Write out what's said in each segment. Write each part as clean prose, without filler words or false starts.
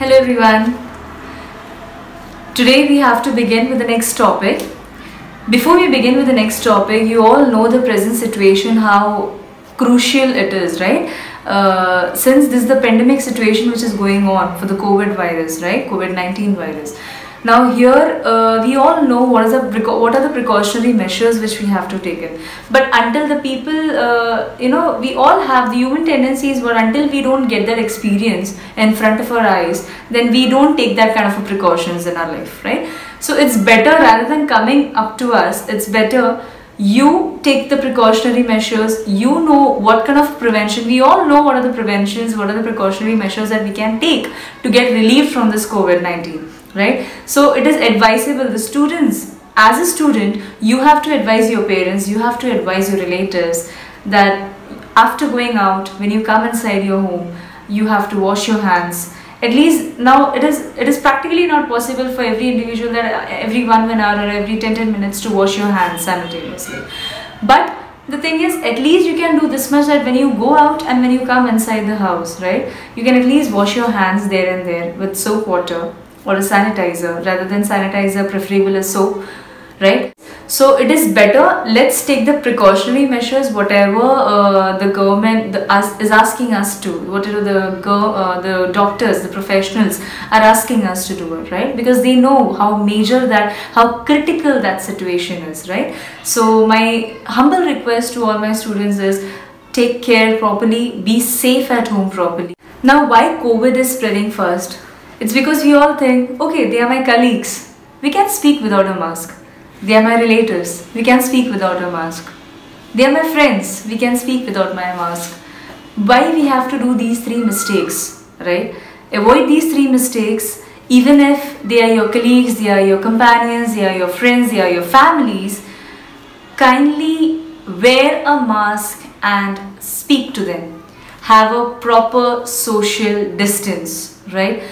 Hello everyone. Today we have to begin with the next topic. Before we begin with the next topic, you all know the present situation, how crucial it is, right? Since this is the pandemic situation which is going on for the COVID virus, right? COVID-19 virus. Now here we all know what are the precautionary measures which we have to take in. But until the people, we all have the human tendencies where until we don't get that experience in front of our eyes, then we don't take that kind of precautions in our life, right? So it's better, rather than coming up to us, it's better you take the precautionary measures. You know what kind of prevention, we all know what are the preventions, what are the precautionary measures that we can take to get relief from this COVID-19, right? So it is advisable, the students, as a student, you have to advise your parents, you have to advise your relatives that after going out, when you come inside your home, you have to wash your hands. At least now it is practically not possible for every individual that every 1 hour or every 10 minutes to wash your hands simultaneously. But the thing is, at least you can do this much, that when you go out and when you come inside the house, right, you can at least wash your hands there and there with soap water or a sanitizer. Rather than sanitizer, preferable is soap, right? So it is better, let's take the precautionary measures, whatever the government is asking us to, whatever the doctors, the professionals are asking us to do it, right? Because they know how how critical that situation is, right? So my humble request to all my students is, take care properly, be safe at home properly. Now, why COVID is spreading fast? It's because we all think, okay, they are my colleagues, we can speak without a mask. They are my relatives, we can speak without a mask. They are my friends, we can speak without my mask. Why we have to do these 3 mistakes, right? Avoid these 3 mistakes, even if they are your colleagues, they are your companions, they are your friends, they are your families. Kindly wear a mask and speak to them. Have a proper social distance, right?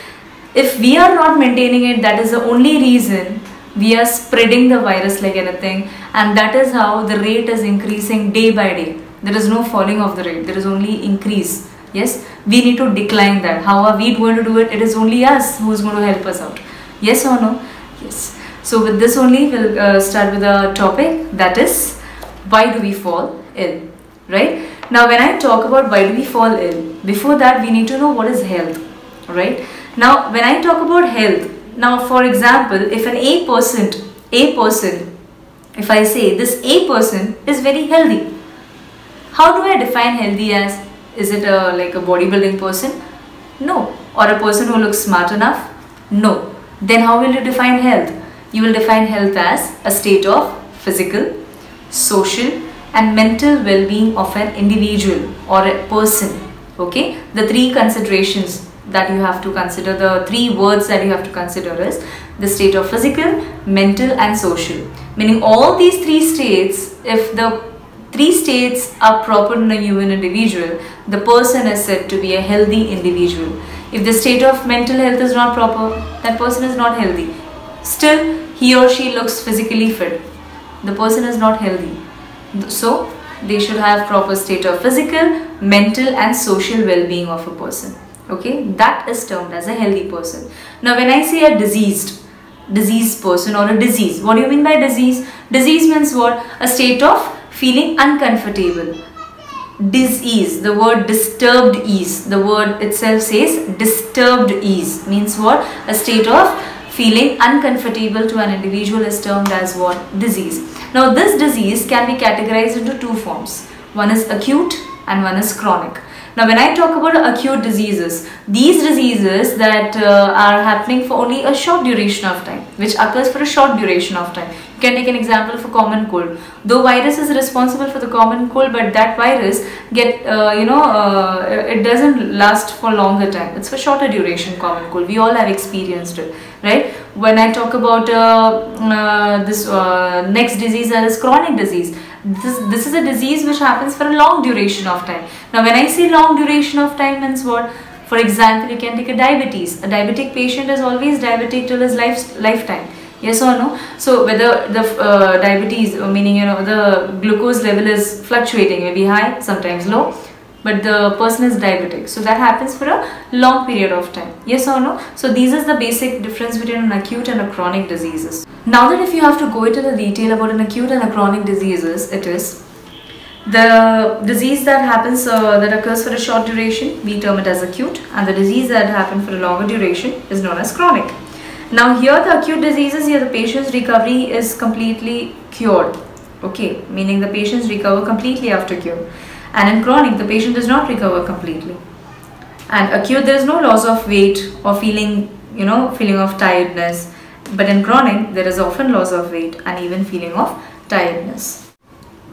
If we are not maintaining it, that is the only reason we are spreading the virus like anything, and that is how the rate is increasing day by day. There is no falling of the rate, there is only increase. Yes, we need to decline that. How are we going to do it? It is only us who is going to help us out. Yes or no? Yes. So with this only, we'll start with the topic, that is, why do we fall ill, right? Now when I talk about why do we fall ill, before that we need to know what is health, right? Now when I talk about health, now for example, if an A person, if I say this A person is very healthy, how do I define healthy as? Is it like a bodybuilding person? No. Or a person who looks smart enough? No. Then how will you define health? You will define health as a state of physical, social and mental well-being of an individual or a person. Okay, the 3 considerations that you have to consider, the 3 words that you have to consider is the state of physical, mental and social. Meaning all these 3 states, if the 3 states are proper in a human individual, the person is said to be a healthy individual. If the state of mental health is not proper, that person is not healthy. Still, he or she looks physically fit, the person is not healthy. So they should have proper state of physical, mental and social well-being of a person. Okay, that is termed as a healthy person. Now when I say a diseased person or a disease, what do you mean by disease? Disease means what? A state of feeling uncomfortable. Disease, the word disturbed ease, the word itself says disturbed ease, means what? A state of feeling uncomfortable to an individual is termed as what? Disease. Now this disease can be categorized into 2 forms. One is acute and one is chronic. Now when I talk about acute diseases, these diseases that are happening for only a short duration of time, which occurs for a short duration of time. You can take an example for common cold. Though virus is responsible for the common cold, but that virus it doesn't last for longer time. It's for shorter duration common cold. We all have experienced it, right? When I talk about this next disease, that is chronic disease. This is a disease which happens for a long duration of time. Now when I say long duration of time means what? For example, you can take a diabetes. A diabetic patient is always diabetic till his lifetime. Yes or no? So whether the diabetes, meaning the glucose level is fluctuating, maybe high, sometimes low, but the person is diabetic. So that happens for a long period of time. Yes or no? So these is the basic difference between an acute and a chronic diseases. Now that if you have to go into the detail about an acute and a chronic diseases, it is the disease that happens that occurs for a short duration, we term it as acute, and the disease that happens for a longer duration is known as chronic. Now here the acute diseases, here the patient's recovery is completely cured, okay, meaning the patients recover completely after cure. And in chronic, the patient does not recover completely. And acute, there is no loss of weight or feeling, feeling of tiredness. But in chronic, there is often loss of weight and even feeling of tiredness.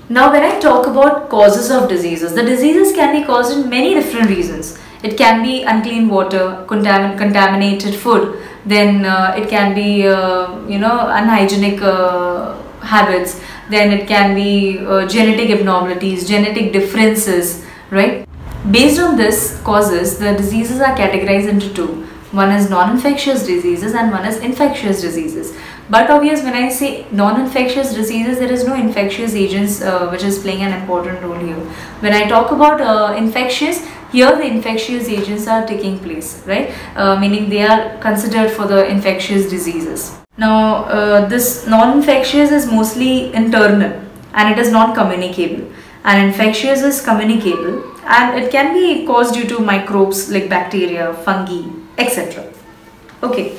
Now when I talk about causes of diseases, the diseases can be caused in many different reasons. It can be unclean water, contaminated food, then it can be unhygienic habits, then it can be genetic abnormalities, genetic differences, right? Based on this causes, the diseases are categorized into two. One is non-infectious diseases and one is infectious diseases. But obvious, when I say non-infectious diseases, there is no infectious agents which is playing an important role here. When I talk about infectious, here the infectious agents are taking place, right? Meaning they are considered for the infectious diseases. Now this non-infectious is mostly internal and it is non-communicable, and infectious is communicable and it can be caused due to microbes like bacteria, fungi, etc. Okay.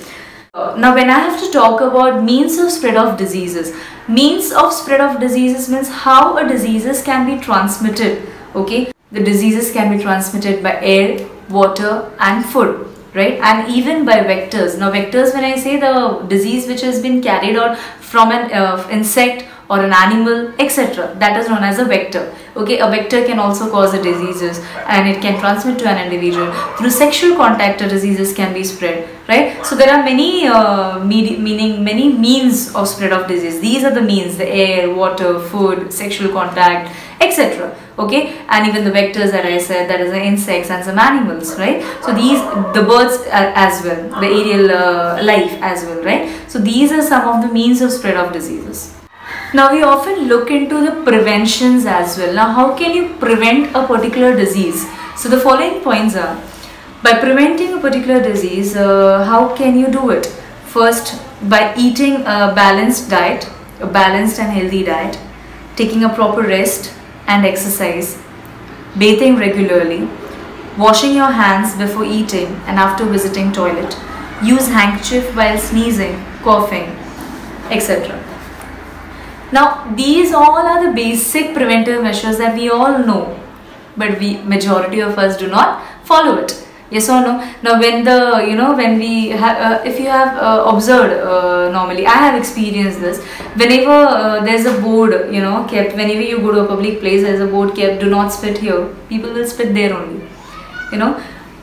Now when I have to talk about means of spread of diseases, means of spread of diseases means how a diseases can be transmitted, okay? The diseases can be transmitted by air, water and food, right? And even by vectors. Now vectors, when I say the disease which has been carried out from an insect or an animal, etc., that is known as a vector. Okay, a vector can also cause the diseases and it can transmit to an individual. Through sexual contact, the diseases can be spread, right? So there are many many means of spread of disease. These are the means: the air, water, food, sexual contact, etc. Okay, and even the vectors that I said, that is the insects and some animals, right? So these, the birds as well, the aerial life as well, right? So these are some of the means of spread of diseases. Now we often look into the preventions as well. Now how can you prevent a particular disease? So the following points are, by preventing a particular disease, how can you do it? First, by eating a balanced diet, a balanced and healthy diet, taking a proper rest and exercise, bathing regularly, washing your hands before eating and after visiting toilet, use handkerchief while sneezing, coughing, etc. Now these all are the basic preventive measures that we all know, but majority of us do not follow it. Yes or no? Now when when we have, if you have observed, normally I have experienced this, whenever there's a board kept, whenever you go to a public place, there's a board kept, do not spit here, people will spit there only.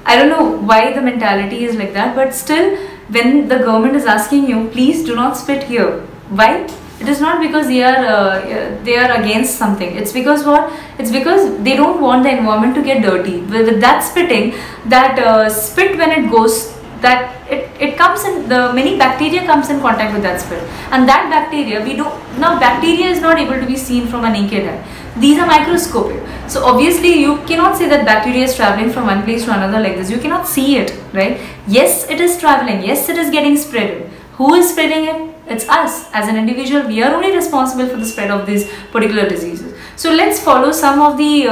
I don't know why the mentality is like that, but still when the government is asking you, please do not spit here, why? It is not because they are against something. It's because what? It's because they don't want the environment to get dirty. With that spitting, that spit, when it goes, that it comes in, the many bacteria comes in contact with that spit, and that bacteria now bacteria is not able to be seen from a naked eye. These are microscopic. So obviously you cannot say that bacteria is traveling from one place to another like this. You cannot see it, right? Yes, it is traveling. Yes, it is getting spread. Who is spreading it? It's us as an individual. We are only responsible for the spread of these particular diseases. So let's follow some of the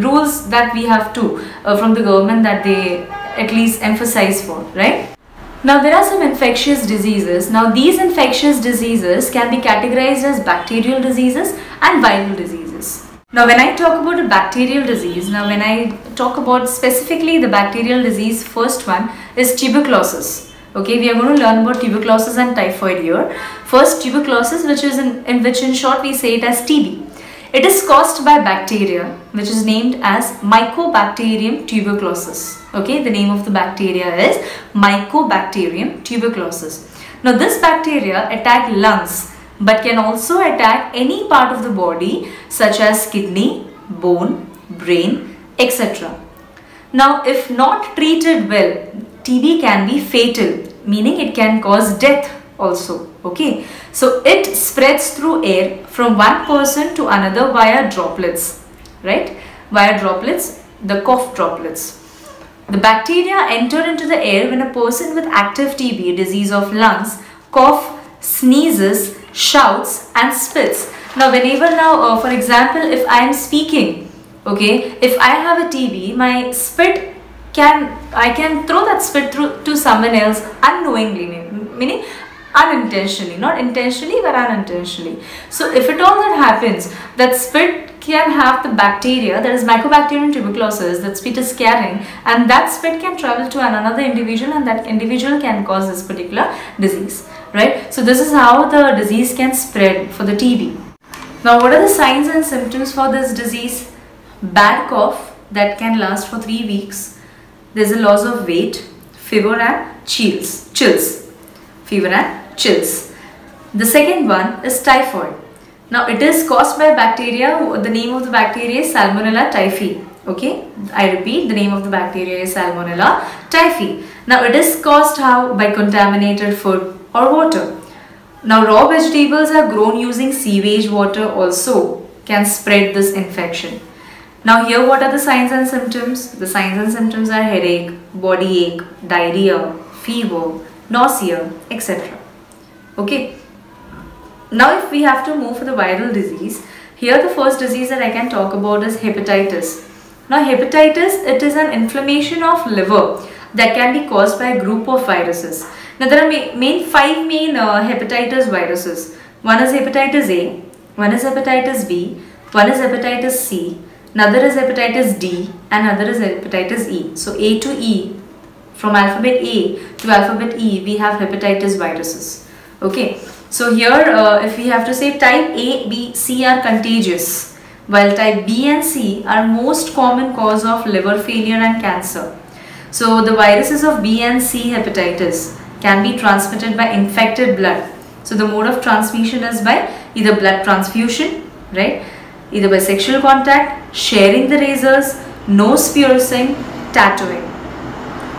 rules that we have to from the government, that they at least emphasize for, right? Now there are some infectious diseases. Now these infectious diseases can be categorized as bacterial diseases and viral diseases. Now when I talk about a bacterial disease, now when I talk about specifically the bacterial disease, first one is tuberculosis. Okay, we are going to learn about tuberculosis and typhoid here. First, tuberculosis, which is in short we say it as TB. It is caused by bacteria which is named as Mycobacterium tuberculosis. Okay, the name of the bacteria is Mycobacterium tuberculosis. Now this bacteria attack lungs but can also attack any part of the body such as kidney, bone, brain, etc. Now if not treated well, TB can be fatal, meaning it can cause death also. Okay, so it spreads through air from one person to another via droplets, right? Via droplets, the cough droplets. The bacteria enter into the air when a person with active TB, disease of lungs, cough, sneezes, shouts and spits. Now whenever for example, if I am speaking, okay, if I have a TB, my spit I can throw that spit to someone else unknowingly, meaning unintentionally, not intentionally but unintentionally. So if at all that happens, that spit can have the bacteria, that is Mycobacterium tuberculosis, that spit is carrying, and that spit can travel to another individual, and that individual can cause this particular disease, right? So this is how the disease can spread for the TB. Now what are the signs and symptoms for this disease? Bad cough that can last for 3 weeks. There's a loss of weight, fever and chills. Fever and chills. The second one is typhoid. Now it is caused by bacteria. The name of the bacteria is Salmonella typhi. Okay, I repeat, the name of the bacteria is Salmonella typhi. Now it is caused how? By contaminated food or water. Now raw vegetables are grown using sewage water also can spread this infection. Now here what are the signs and symptoms? The signs and symptoms are headache, body ache, diarrhea, fever, nausea, etc. Okay. Now if we have to move for the viral disease, here the first disease that I can talk about is hepatitis. Now hepatitis, it is an inflammation of liver that can be caused by a group of viruses. Now there are 5 main hepatitis viruses. One is hepatitis A, one is hepatitis B, one is hepatitis C, another is hepatitis D, and another is hepatitis E. So A to E, from alphabet A to alphabet E, we have hepatitis viruses. Okay. So here if we have to say type A, B, C are contagious, while type B and C are most common cause of liver failure and cancer. So the viruses of B and C hepatitis can be transmitted by infected blood. So the mode of transmission is by either blood transfusion, right? Either by sexual contact, sharing the razors, nose piercing, tattooing.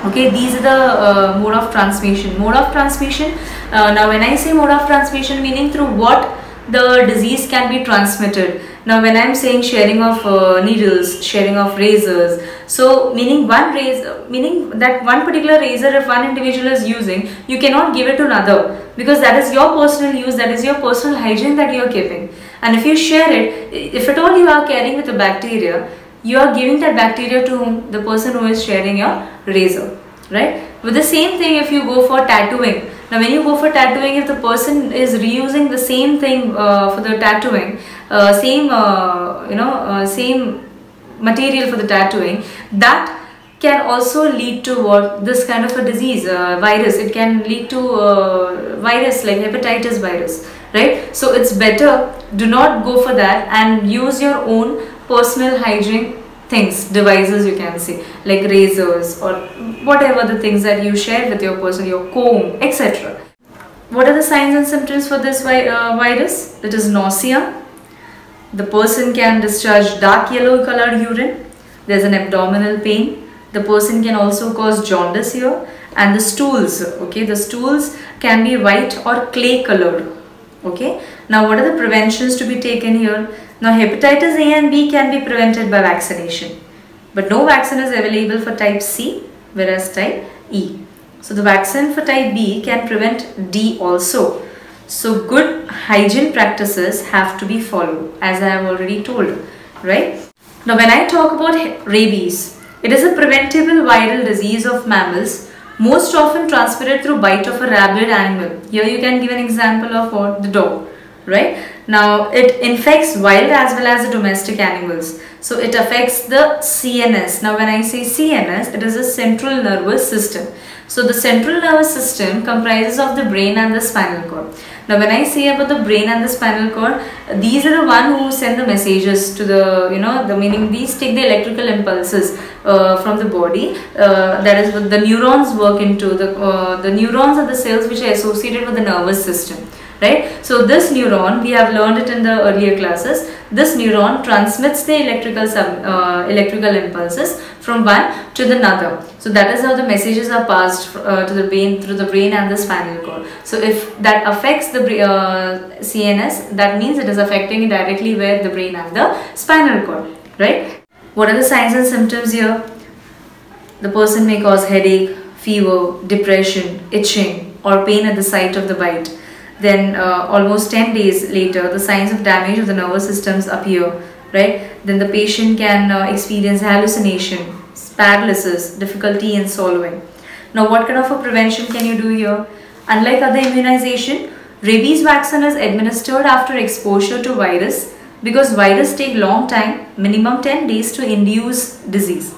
Okay, these are the mode of transmission. Mode of transmission, now when I say mode of transmission, meaning through what the disease can be transmitted. Now when I am saying sharing of needles, sharing of razors, so meaning that one particular razor, if one individual is using, you cannot give it to another, because that is your personal use, that is your personal hygiene that you are keeping. And if you share it, if at all you are carrying with the bacteria, you are giving that bacteria to whom? The person who is sharing your razor, right? With the same thing, if you go for tattooing. Now when you go for tattooing, if the person is reusing the same thing for the tattooing, same material for the tattooing, that can also lead to what? This kind of a disease, virus. It can lead to virus like hepatitis virus, right? So it's better, do not go for that and use your own personal hygiene things, devices you can say, like razors or whatever the things that you share with your person, your comb, etc. What are the signs and symptoms for this virus? It is nausea. The person can discharge dark yellow colored urine. There's an abdominal pain. The person can also cause jaundice here. And the stools, okay, the stools can be white or clay colored. Okay. Now what are the preventions to be taken here? Now hepatitis A and B can be prevented by vaccination, but no vaccine is available for type C, whereas type E. So the vaccine for type B can prevent D also. So good hygiene practices have to be followed, as I have already told, right? Now when I talk about rabies, it is a preventable viral disease of mammals, most often transmitted through bite of a rabid animal. Here you can give an example of what? The dog, right? Now it infects wild as well as the domestic animals. So it affects the CNS. Now when I say CNS, it is a central nervous system. So the central nervous system comprises of the brain and the spinal cord. Now when I say about the brain and the spinal cord, these are the one who send the messages to the, meaning these take the electrical impulses from the body. That is what the neurons work into. The neurons are the cells which are associated with the nervous system. Right? So this neuron, we have learned it in the earlier classes, this neuron transmits the electrical impulses from one to the another. So that is how the messages are passed to the brain through the brain and the spinal cord. So if that affects the CNS, that means it is affecting directly where the brain and the spinal cord, right? What are the signs and symptoms here? The person may cause headache, fever, depression, itching or pain at the site of the bite. Then almost 10 days later, the signs of damage of the nervous systems appear, right? Then the patient can experience hallucination, paralysis, difficulty in swallowing. Now what kind of a prevention can you do here? Unlike other immunization, rabies vaccine is administered after exposure to virus because virus take long time, minimum 10 days to induce disease.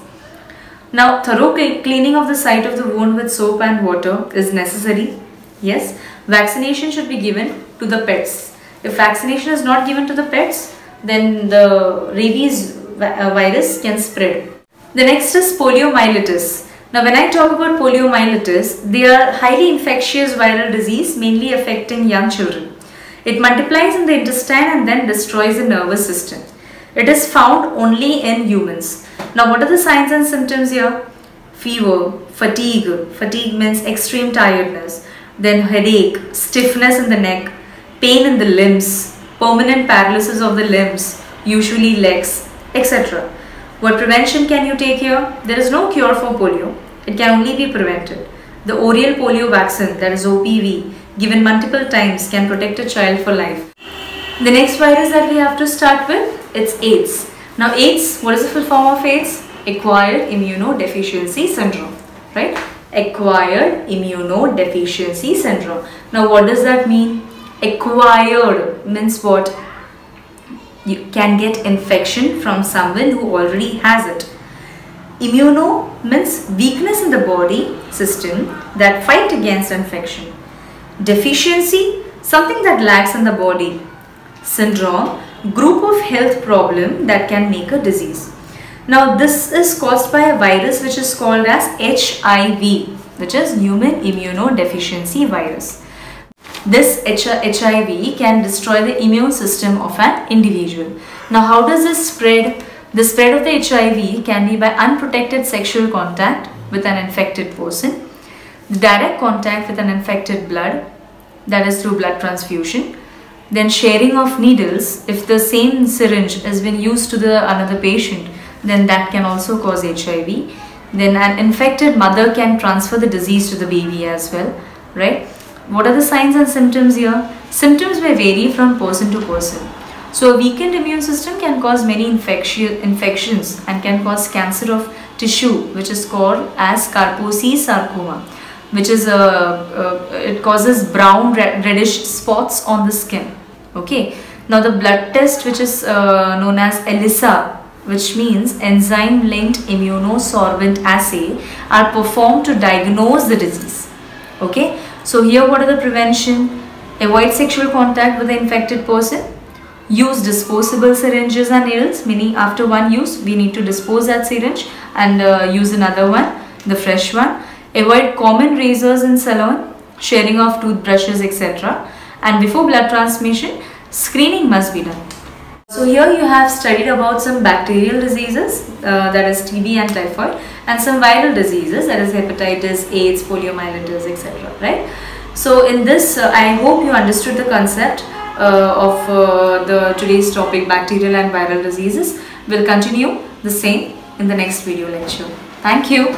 Now thorough cleaning of the site of the wound with soap and water is necessary. Yes, vaccination should be given to the pets. If vaccination is not given to the pets, then the rabies virus can spread. The next is poliomyelitis. Now when I talk about poliomyelitis, they are highly infectious viral disease mainly affecting young children. It multiplies in the intestine and then destroys the nervous system. It is found only in humans. Now what are the signs and symptoms here? Fever, fatigue. Fatigue means extreme tiredness. Then headache, stiffness in the neck, pain in the limbs, permanent paralysis of the limbs, usually legs, etc. What prevention can you take here? There is no cure for polio. It can only be prevented. The oral polio vaccine, that is OPV, given multiple times can protect a child for life. The next virus that we have to start with, it's AIDS. Now AIDS, what is the full form of AIDS? Acquired immunodeficiency syndrome, right? Acquired immunodeficiency syndrome. Now what does that mean? Acquired means what? You can get infection from someone who already has it. Immuno means weakness in the body system that fight against infection. Deficiency, something that lacks in the body. Syndrome, group of health problem that can make a disease. Now this is caused by a virus which is called as HIV, which is human immunodeficiency virus. This HIV can destroy the immune system of an individual. Now how does this spread? The spread of the HIV can be by unprotected sexual contact with an infected person, the direct contact with an infected blood, that is through blood transfusion, then sharing of needles. If the same syringe has been used to the another patient, then that can also cause HIV. Then an infected mother can transfer the disease to the baby as well, right? What are the signs and symptoms here? Symptoms may vary from person to person. So a weakened immune system can cause many infections and can cause cancer of tissue, which is called as Kaposi sarcoma, which is it causes brown reddish spots on the skin. Okay. Now the blood test, which is known as ELISA, which means enzyme linked immunosorbent assay, are performed to diagnose the disease. Okay. So here what are the prevention? Avoid sexual contact with the infected person. Use disposable syringes and needles, meaning after one use we need to dispose that syringe and use another one, the fresh one. Avoid common razors in salon, sharing of toothbrushes, etc. And before blood transmission, screening must be done. So here you have studied about some bacterial diseases, that is TB and typhoid, and some viral diseases, that is hepatitis, AIDS, poliomyelitis, etc. Right? So in this, I hope you understood the concept of the today's topic, bacterial and viral diseases. We'll continue the same in the next video lecture. Thank you.